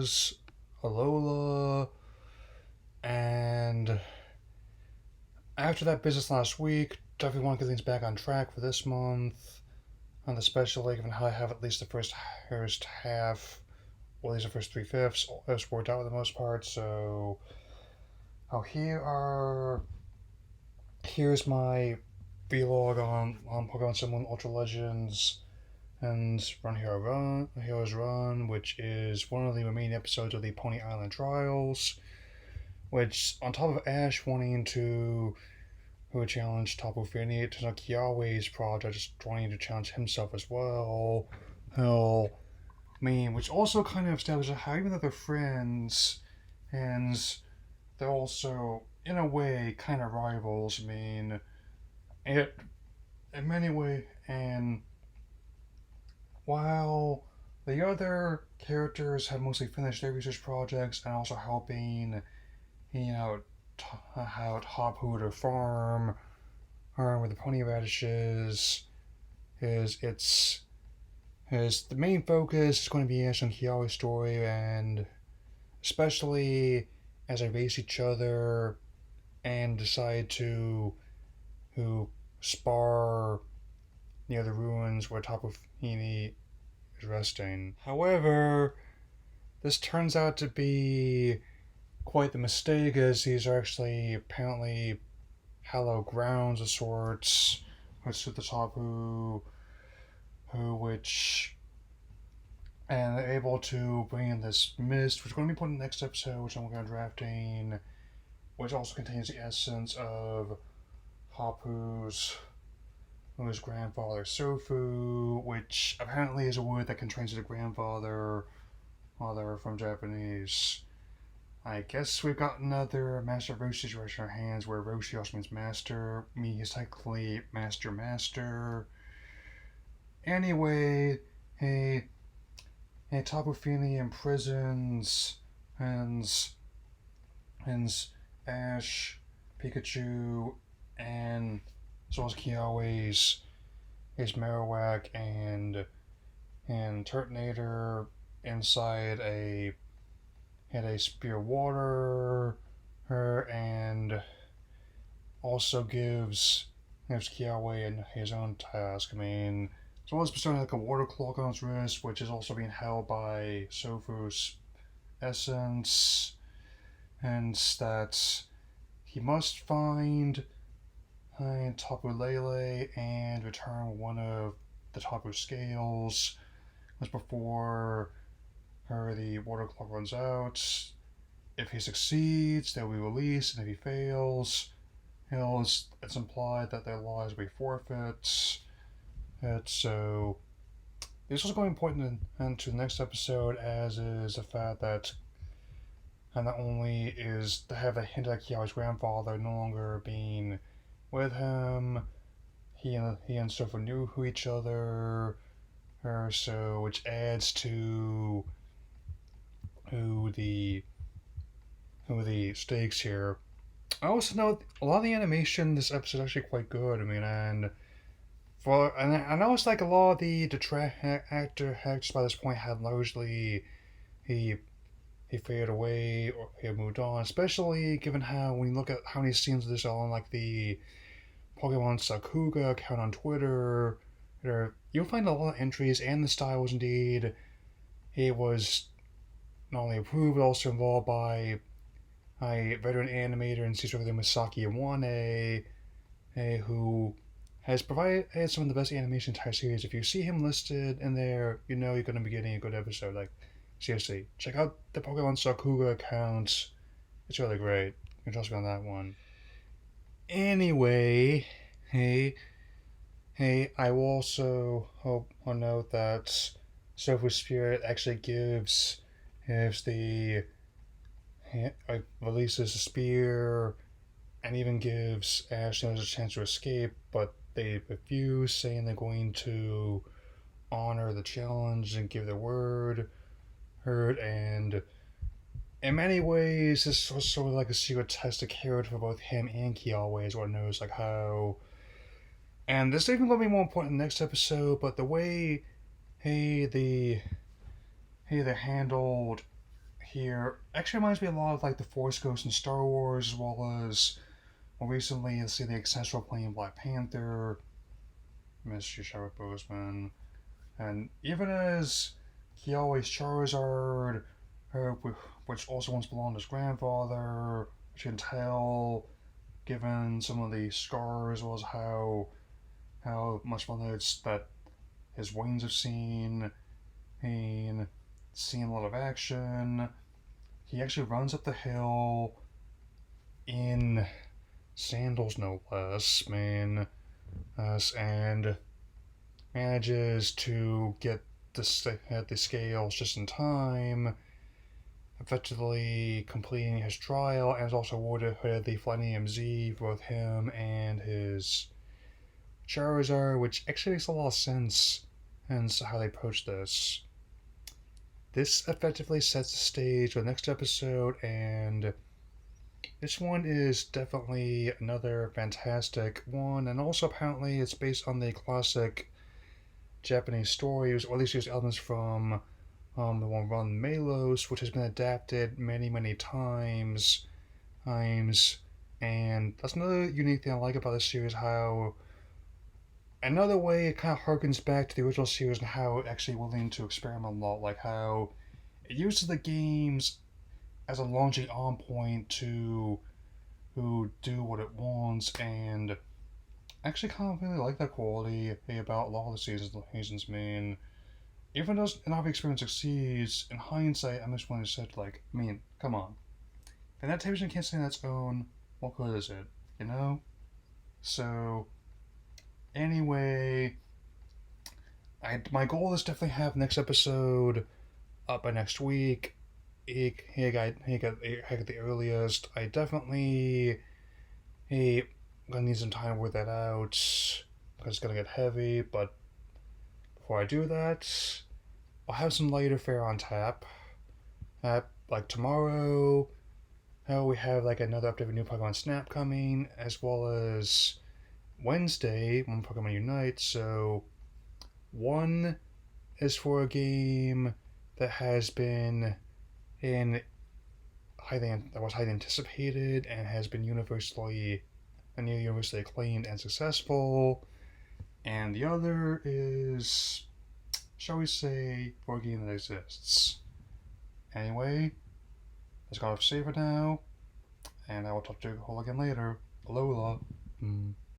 was Alola, and after that business last week, definitely want to get things back on track for this month. On the special, given how I have at least the first half, or at least the first 3/5 has worked out for the most part. So, oh, here's my vlog on Pokemon Sun Moon Ultra Legends and Heroes Run, which is one of the remaining episodes of the Pony Island Trials. Which, on top of Ash wanting to who challenged Tapu Fini, it turns out Kiawe's project is wanting to challenge himself as well. Hell, which also kind of establishes how even though they're friends, and they're also, in a way, kind of rivals. It, in many ways, and while the other characters have mostly finished their research projects and also helping, out Hapu to farm, or with the pony radishes, the main focus is going to be Ash and Kiawe's story, and especially as they race each other and decide to spar near the ruins where Tapu Fini is resting. However, this turns out to be quite the mistake, as these are actually apparently hallowed grounds of sorts, which at the top which and they're able to bring in this mist, which is going to be put in the next episode, which I'm going to drafting, which also contains the essence of Hapu's grandfather Sofu, which apparently is a word that can translate to grandfather from Japanese. I guess we've got another Master Roshi situation in our hands, where Roshi also means master. Me is technically master. Anyway, Tapu Fini imprisons and Ash, Pikachu, and as well as Kiawe's Marowak and Turtonator inside a spear of water, and also gives Kiawe his own task. As well as bestowing like a water cloak on his wrist, which is also being held by Sofu's essence, and that he must find Tapu Lele and return one of the Tapu scales just before the water clock runs out. If he succeeds, they'll be released, and if he fails, it's implied that their lives will be forfeit. So this is going to be important into the next episode, as is the fact that not only is to have a hint at Kiawe's grandfather no longer being with him, he and Sofu knew who each other, so which adds to who the stakes here. I also know a lot of the animation in this episode is actually quite good. And I know it's like a lot of the actor actors by this point had largely he faded away or he had moved on. Especially given how when you look at how many scenes of this are on like the Pokemon Sakuga account on Twitter, you'll find a lot of entries, and the style was indeed it was not only approved but also involved by a veteran animator and series everything Masaki Iwane, who has provided some of the best animation in the entire series. If you see him listed in there, you know you're going to be getting a good episode. Like, seriously, check out the Pokemon Sakuga account. It's really great. You can trust me on that one. Anyway, I will also hope or note that Sofu's Spirit actually releases the spear and even gives Ash a chance to escape, but they refuse, saying they're going to honor the challenge and give their word. And in many ways, this was sort of like a secret test of character for both him and Kiawe, as one knows, like how. And this is even going to be more important in the next episode, but the way, they handled here actually reminds me a lot of like the Force Ghost in Star Wars, as well as more recently, let's see, the Accessory playing Black Panther, Mr. Chadwick Boseman, and even as Kyoi's Charizard, her, which also once belonged to his grandfather, which you can tell, given some of the scars, was how much it's that his wings have seen a lot of action. He actually runs up the hill in sandals, no less, man, and manages to get at the scales just in time, effectively completing his trial, and is also awarded the Flynium Z for both him and his Charizard, which actually makes a lot of sense and how they approach this. This effectively sets the stage for the next episode, and this one is definitely another fantastic one, and also apparently it's based on the classic Japanese stories, or at least use elements from the one Run Melos, which has been adapted many, many times, and that's another unique thing I like about this series, how another way it kind of harkens back to the original series and how it actually willing to experiment a lot, like how it uses the games as a launching on point to do what it wants, and actually kind of really like that quality about a lot of the seasons, man. Even though enough experience succeeds, in hindsight, I'm just going to say, like, I mean, come on. If that television can't stand on its own, what good is it? You know? So, anyway, my goal is definitely have next episode up by next week. Heck at the earliest. I definitely gonna need some time to work that out because it's gonna get heavy. But before I do that, I'll have some lighter fare on tap. Like tomorrow, we have like another update of new Pokemon Snap coming, as well as Wednesday when Pokemon Unite. So one is for a game that has been that was highly anticipated and has been universally acclaimed and successful, and the other is, shall we say, for a game that exists. Anyway, let's go off saver now, and I will talk to you all again later. Alola.